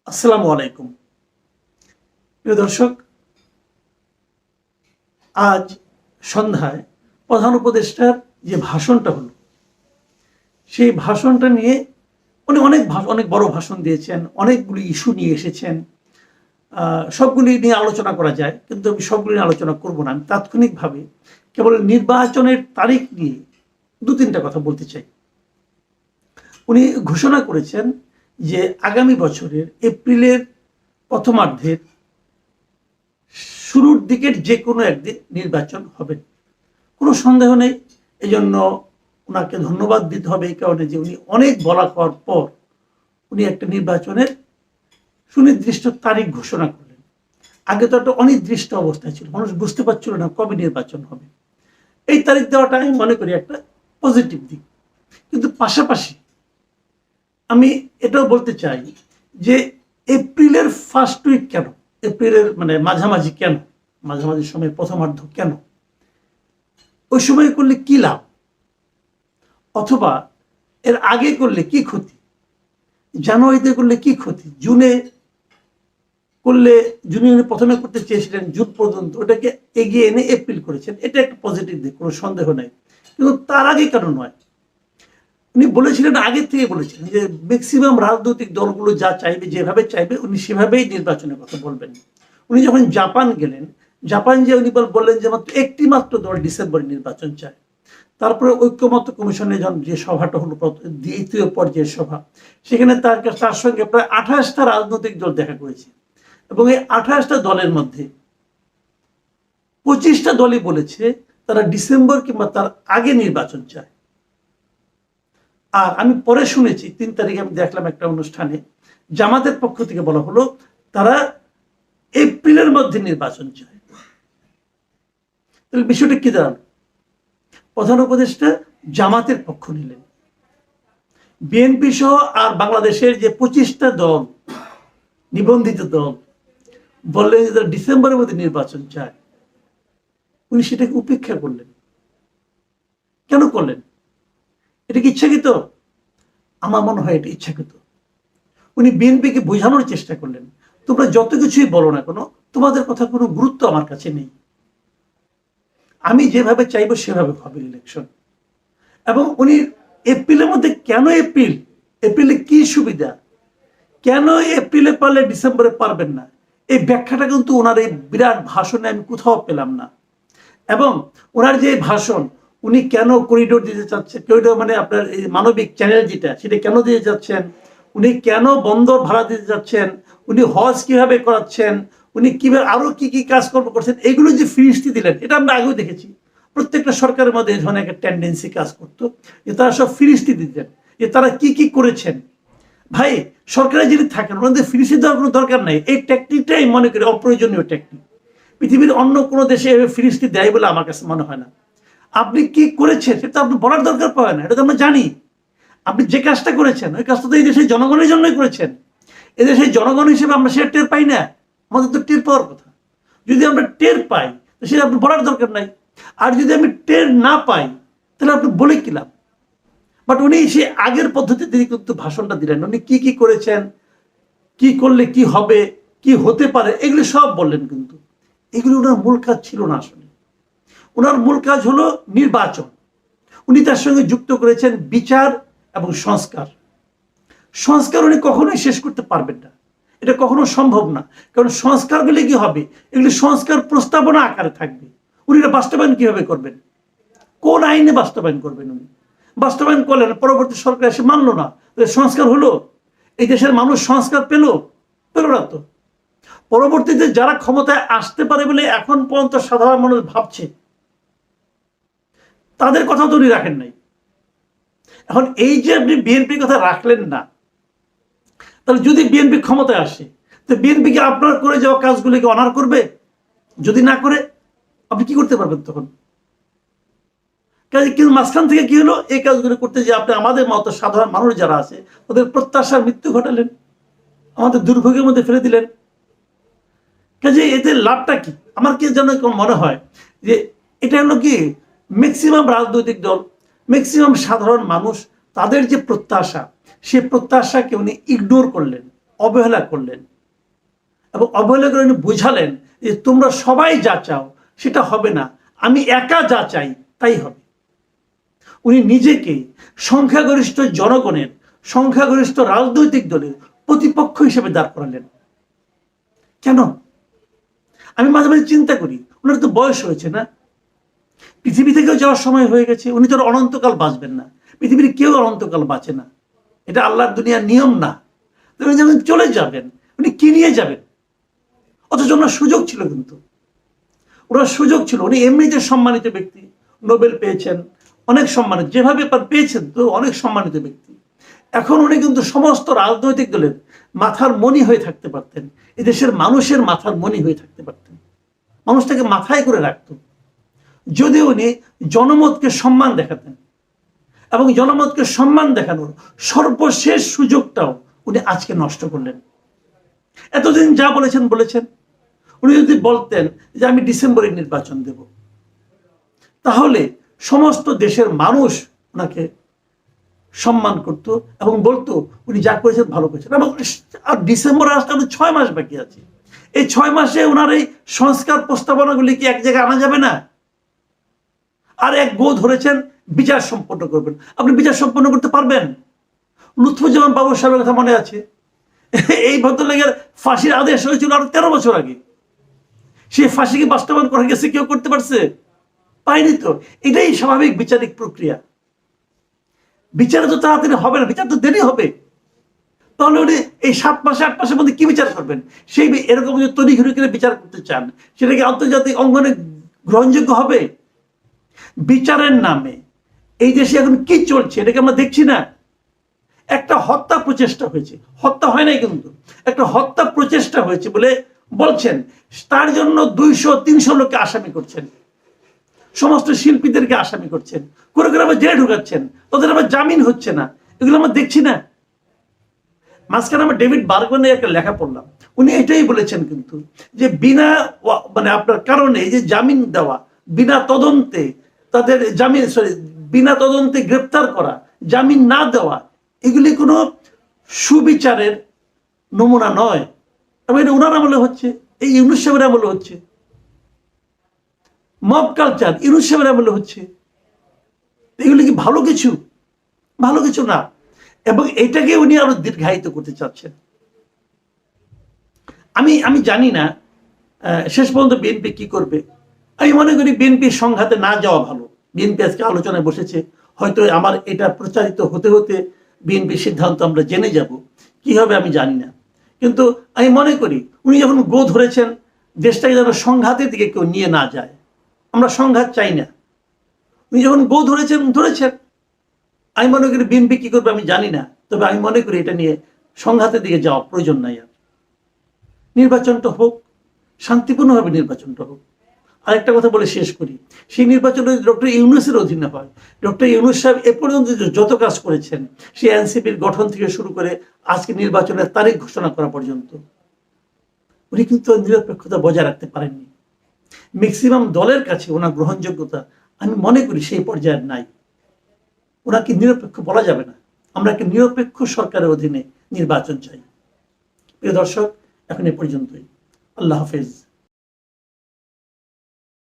আসসালামু আলাইকুম। প্রিয় দর্শক, আজ সন্ধ্যায় প্রধান উপদেষ্টার যে ভাষণটা হলো, সেই ভাষণটা নিয়ে উনি অনেক বড় ভাষণ দিয়েছেন, অনেকগুলি ইস্যু নিয়ে এসেছেন। সবগুলি নিয়ে আলোচনা করা যায়, কিন্তু আমি সবগুলি নিয়ে আলোচনা করব না। আমি তাৎক্ষণিকভাবে কেবল নির্বাচনের তারিখ নিয়ে দু তিনটা কথা বলতে চাই। উনি ঘোষণা করেছেন যে আগামী বছরের এপ্রিলের প্রথমার্ধের শুরুর দিকের যে কোনো একদিন নির্বাচন হবে, কোনো সন্দেহ নেই। এই জন্য ওনাকে ধন্যবাদ দিতে হবে এই কারণে যে উনি অনেক বলা করার পর উনি একটা নির্বাচনের সুনির্দিষ্ট তারিখ ঘোষণা করলেন। আগে তো একটা অনির্দিষ্ট অবস্থায় ছিল, মানুষ বুঝতে পারছিল না কবে নির্বাচন হবে। এই তারিখ দেওয়াটা আমি মনে করি একটা পজিটিভ দিক। কিন্তু পাশাপাশি আমি এটাও বলতে চাই যে এপ্রিলের ফার্স্ট উইক কেন, এপ্রিলের মাঝামাঝি কেন, মাঝামাঝি সময় প্রথমার্ধ কেন, ওই সময় করলে কি লাভ, অথবা এর আগে করলে কি ক্ষতি, জানুয়ারিতে করলে কি ক্ষতি, জুনে করলে, জুনে প্রথমে করতে চেয়েছিলেন জুন পর্যন্ত, ওটাকে এগিয়ে এনে এপ্রিল করেছেন, এটা একটা পজিটিভ দিক, কোনো সন্দেহ নাই। কিন্তু তার আগে কেন নয়? উনি বলেছিলেন, আগের থেকে বলেছিলেন যে ম্যাক্সিমাম রাজনৈতিক দলগুলো যা চাইবে, যেভাবে চাইবে উনি সেভাবেই নির্বাচনের কথা বলবেন। উনি যখন জাপান গেলেন, জাপান যে উনি বললেন যে একটি মাত্র দল ডিসেম্বরে নির্বাচন চায়। তারপরে ঐক্যমত্য কমিশনের যে সভাটা হলো, দ্বিতীয় পর্যায়ের সভা, সেখানে তার সঙ্গে প্রায় 28টা রাজনৈতিক দল দেখা করেছে, এবং এই 28টা দলের মধ্যে 25টা দলই বলেছে তারা ডিসেম্বর কিংবা তার আগে নির্বাচন চায়। আর আমি পরে শুনেছি 3 তারিখে আমি দেখলাম একটা অনুষ্ঠানে জামাতের পক্ষ থেকে বলা হলো তারা এপ্রিলের মধ্যে নির্বাচন চায়। তাহলে বিষয়টা কি দাঁড়ালো? প্রধান উপদেষ্টা জামাতের পক্ষ নিলেন, বিএনপি সহ আর বাংলাদেশের যে 25টা দল, নিবন্ধিত দল, বললেন যে তারা ডিসেম্বরের মধ্যে নির্বাচন চায়। উনি সেটাকে উপেক্ষা করলেন। কেন করলেন? এটা কি ইচ্ছাকৃত? আমার মনে হয় এটা ইচ্ছাকৃত। উনি বিএনপিকে বোঝানোর চেষ্টা করলেন, তোমরা যত কিছুই বলো না কেন, তোমাদের কথা কোনো গুরুত্ব আমার কাছে নেই, আমি যেভাবে চাইবো সেভাবে হবে ইলেকশন। এবং উনি এপ্রিলের মধ্যে, কেন এপ্রিল, এপ্রিলে কি সুবিধা, কেন এপ্রিলে পারলে ডিসেম্বরে পারবেন না, এই ব্যাখ্যাটা কিন্তু ওনার এই বিরাট ভাষণে আমি কোথাও পেলাম না। এবং ওনার যে ভাষণ, উনি কেন করিডোর দিতে চাচ্ছেন, করিডোর মানে আপনার এই মানবিক চ্যানেল যেটা, সেটা কেন দিতে যাচ্ছেন, উনি কেন বন্দর ভাড়া দিতে যাচ্ছেন, উনি হজ কিভাবে করাচ্ছেন, উনি কিভাবে আরো কি কি কাজকর্ম করছেন, এগুলো যে ফিরিস্তি দিলেন, এটা আমরা আগেও দেখেছি। প্রত্যেকটা সরকারের মধ্যে এই ধরনের একটা টেন্ডেন্সি কাজ করতো যে তারা সব ফিরিস্তি দিতেন, যে তারা কি কি করেছেন। ভাই, সরকারে যিনি থাকেন ওনাদের ফিরিস্তি দেওয়ার কোনো দরকার নাই। এই টেকনিকটাই মনে করি অপ্রয়োজনীয় টেকনিক। পৃথিবীর অন্য কোনো দেশে ফিরিস্তি দেয় বলে আমার কাছে মনে হয় না। আপনি কি করেছেন সেটা আপনি বলার দরকার পড়ে না, এটা তো আমরা জানি। আপনি যে কাজটা করেছেন ওই কাজটা তো এই দেশের জনগণের জন্যই করেছেন। এদেশের জনগণ হিসেবে আমরা সেটা টের পাই না? আমাদের তো টের পাওয়ার কথা। যদি আমরা টের পাই তো সেটা আপনি বলার দরকার নাই। আর যদি আমি টের না পাই তাহলে আপনি বলে কি লাভ? বাট উনি সে আগের পদ্ধতি তিনি কিন্তু ভাষণটা দিলেন, উনি কি কি করেছেন, কি করলে কি হবে, কি হতে পারে, এগুলো সব বললেন। কিন্তু এগুলো ওনার মূল কাজ ছিল না। আসলে ওনার মূল কাজ হলো নির্বাচন। উনি তার সঙ্গে যুক্ত করেছেন বিচার এবং সংস্কার। সংস্কার উনি কখনোই শেষ করতে পারবেন না, এটা কখনো সম্ভব না। কারণ সংস্কারগুলি কি হবে, এগুলি সংস্কার প্রস্তাবনা আকারে থাকবে। উনি এটা বাস্তবায়ন কিভাবে করবেন, কোন আইনে বাস্তবায়ন করবেন? উনি বাস্তবায়ন করলেন, পরবর্তী সরকার এসে মানলো না, সংস্কার হলো? এই দেশের মানুষ সংস্কার পেল না তো। পরবর্তীতে যারা ক্ষমতায় আসতে পারে বলে এখন পর্যন্ত সাধারণ মানুষ ভাবছে, তাদের কথা তো উনি রাখেন নাই। এখন এই যে আপনি বিএনপির কথা রাখলেন না, তাহলে যদি বিএনপি ক্ষমতায় আসে তো বিএনপিকে আপনার করে যাওয়া কাজগুলিকে অনার করবে? যদি না করে আপনি কি করতে পারবেন তখন? কাজে কিন্তু মাঝখান থেকে কি হলো, এই কাজগুলো করতে যে আপনি আমাদের মতো সাধারণ মানুষ যারা আছে ওদের প্রত্যাশার মৃত্যু ঘটালেন, আমাদের দুর্ভোগের মধ্যে ফেলে দিলেন। কাজে এতে লাভটা কি? আমার কি যেন মনে হয় যে এটা হলো কি, ম্যাক্সিমাম রাজনৈতিক দল, ম্যাক্সিমাম সাধারণ মানুষ, তাদের যে প্রত্যাশা, সেই প্রত্যাশাকে উনি ইগনোর করলেন। অবহেলা করলেন এবং অবহেলা করে উনি বুঝালেন যে তোমরা সবাই যা চাও সেটা হবে না, আমি একা যা চাই তাই হবে। উনি নিজেকে সংখ্যাগরিষ্ঠ জনগণের, সংখ্যাগরিষ্ঠ রাজনৈতিক দলের প্রতিপক্ষ হিসেবে দাঁড় করালেন। কেন? আমি মাঝে মাঝে চিন্তা করি, ওনার তো বয়স হয়েছে না, পৃথিবী থেকেও যাওয়ার সময় হয়ে গেছে, উনি তো অনন্তকাল বাঁচবেন না, পৃথিবীর কেউ অনন্তকাল বাঁচে না, এটা আল্লাহর দুনিয়ার নিয়ম না। উনি যখন চলে যাবেন, উনি কি নিয়ে যাবেন? অথচ ওনার সুযোগ ছিল, কিন্তু ওনার সুযোগ ছিল। উনি এমনিতে সম্মানিত ব্যক্তি, নোবেল পেয়েছেন, অনেক সম্মানিত, যেভাবে পেয়েছেন তো অনেক সম্মানিত ব্যক্তি। এখন উনি কিন্তু সমস্ত রাজনৈতিক দলের মাথার মণি হয়ে থাকতে পারতেন, এদেশের মানুষের মাথার মণি হয়ে থাকতে পারতেন, মানুষটাকে মাথায় করে রাখত যদি উনি জনমতকে সম্মান দেখাতেন। এবং জনমতকে সম্মান দেখানোর সর্বশেষ সুযোগটাও উনি আজকে নষ্ট করলেন। এতদিন যা বলেছেন বলেছেন। উনি যদি বলতেন যে আমি ডিসেম্বরে নির্বাচন দেব, তাহলে সমস্ত দেশের মানুষ ওনাকে সম্মান করত এবং বলতো উনি যা করেছেন ভালো করেছেন। এবং আর ডিসেম্বরে আসতে আমাদের 6 মাস বাকি আছে, এই 6 মাসে ওনার এই সংস্কার প্রস্তাবনাগুলি কি এক জায়গায় আনা যাবে না? আর এক গো ধরেছেন বিচার সম্পন্ন করবেন, আপনি বিচার সম্পন্ন করতে পারবেন? লুৎফুজ্জামান বাবু সাহেবের কথা মনে আছে, এই ভদ্রলোকের ফাঁসির আদেশ হয়েছিল আরো 13 বছর আগে, সেই ফাঁসিকে বাস্তবায়ন করা গেছে, কেউ করতে পারছে? পায়নি তো। এটাই স্বাভাবিক বিচারিক প্রক্রিয়া। বিচার তো তাড়াতাড়ি হবে না, বিচার তো দেরি হবে। তাহলে উনি এই 7 মাসে 8 মাসের মধ্যে কি বিচার করবেন? সেই এরকম যে তৈরি করে বিচার করতে চান, সেটা কি আন্তর্জাতিক অঙ্গনে গ্রহণযোগ্য হবে? বিচারের নামে এই দেশে এখন কি চলছে এটাকে আমরা দেখছি না। একটা হত্যা প্রচেষ্টা হয়েছে, হত্যা হয় নাই কিন্তু, একটা হত্যা প্রচেষ্টা হয়েছে বলে বলছেন, তার জন্য 200-300 লোককে আসামি করছেন, সমস্ত শিল্পীদেরকে আসামি করছেন, করে করে আবার জেলে ঢুকাচ্ছেন, তাদের আবার জামিন হচ্ছে না। এগুলো আমরা দেখছি না। মাঝখানে আমরা ডেভিড বার্গম্যানের একটা লেখা পড়লাম, উনি এটাই বলেছেন কিন্তু যে বিনা মানে আপনার কারণে এই যে জামিন দেওয়া, বিনা তদন্তে তাদের জামিন, বিনা তদন্তে গ্রেপ্তার করা, জামিন না দেওয়া, এগুলি কোনো সুবিচারের নমুনা নয়। এবং এটা ওনার আমলে হচ্ছে, এই ইউনূস সাহেবের আমলে হচ্ছে, মব কালচার ইউনূস সাহেবের আমলে হচ্ছে। এগুলি কি ভালো কিছু? ভালো কিছু না। এবং এটাকে উনি আরো দীর্ঘায়িত করতে চাচ্ছেন। আমি জানি না শেষ পর্যন্ত বিএনপি কি করবে। আমি মনে করি বিএনপির সংঘাতে না যাওয়া ভালো। বিএনপি আজকে আলোচনায় বসেছে, হয়তো আমার এটা প্রচারিত হতে হতে বিএনপির সিদ্ধান্ত আমরা জেনে যাব, কি হবে আমি জানি না। কিন্তু আমি মনে করি উনি যখন গো ধরেছেন, দেশটাকে যেন সংঘাতের দিকে কেউ নিয়ে না যায়, আমরা সংঘাত চাই না। উনি যখন গো ধরেছেন, আমি মনে করি বিএনপি কি করবে আমি জানি না, তবে আমি মনে করি এটা নিয়ে সংঘাতের দিকে যাওয়া প্রয়োজন নাই। আর নির্বাচনটা হোক, শান্তিপূর্ণভাবে নির্বাচনটা হোক। আরেকটা কথা বলে শেষ করি, সেই নির্বাচন ডক্টর ইউনূসের অধীনে হয়। ডক্টর ইউনূস সাহেব এ পর্যন্ত যত কাজ করেছেন, সেই এনসিপির গঠন থেকে শুরু করে আজকে নির্বাচনের তারিখ ঘোষণা করা পর্যন্ত, উনি কিন্তু নিরপেক্ষতা বজায় রাখতে পারেননি। ম্যাক্সিমাম দলের কাছে ওনার গ্রহণযোগ্যতা আমি মনে করি সেই পর্যায়ের নাই। ওনাকে নিরপেক্ষ বলা যাবে না। আমরা একটা নিরপেক্ষ সরকারের অধীনে নির্বাচন চাই। প্রিয় দর্শক, এখন এ পর্যন্তই। আল্লাহ হাফেজ।